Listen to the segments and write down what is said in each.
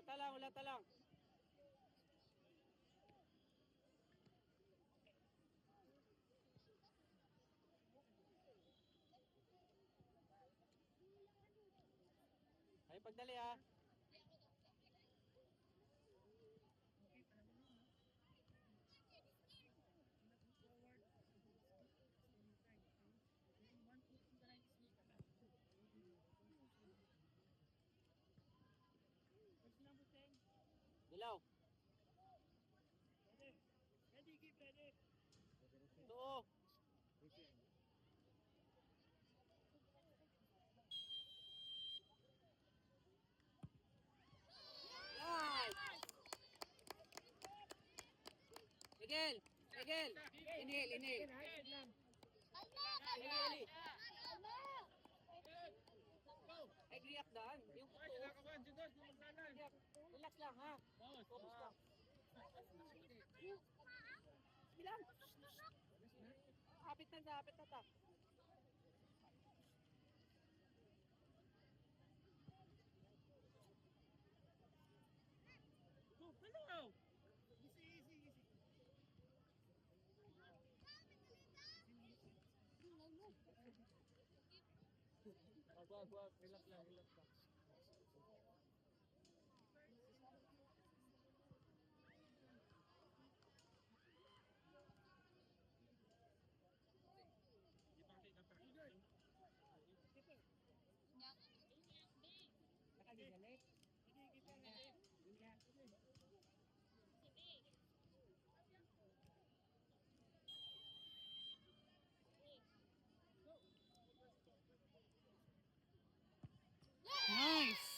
Lata lang. Ay, pagdali ha. Dilaw. Ito. Miguel! Miguel! Inhale. Ali. Ay, griyak daan. Yung relax lang ha. Focus lang. Bilang. Hapit na ta. Hello! Easy. Wag. Relax lang. Nakagigalik. Nice.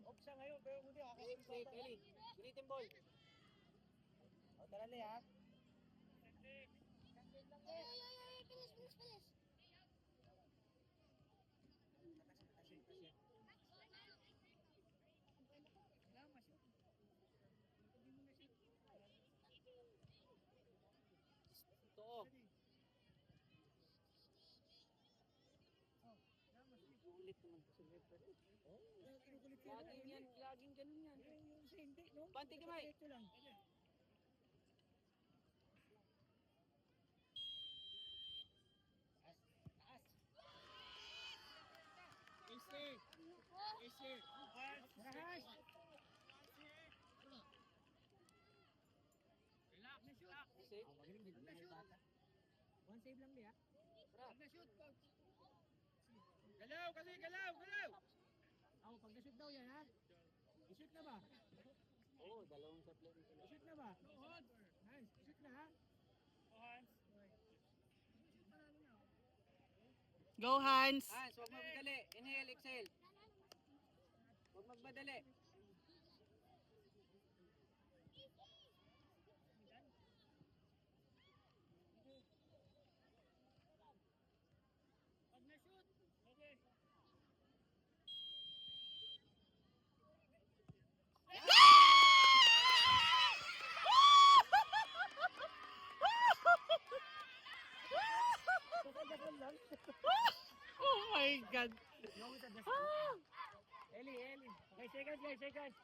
Off siya ngayon, pero hindi ako. Kelly. Gunitin ball. O, tara na ha. Finish. Ito. Ulit naman sa level. Laging ganun yan. Banti kamay. Easy. Relax. One save lang niya. Galaw! Ako, pag na-shoot daw yan, ha? I-shoot na ba? Oo, dalawang sa play. I-shoot na ba? Nice. I-shoot na, ha? Go, Hans! Hans, huwag magmadali. Inhale, exhale. Huwag magmadali. Oh my God! Eli. 5 seconds.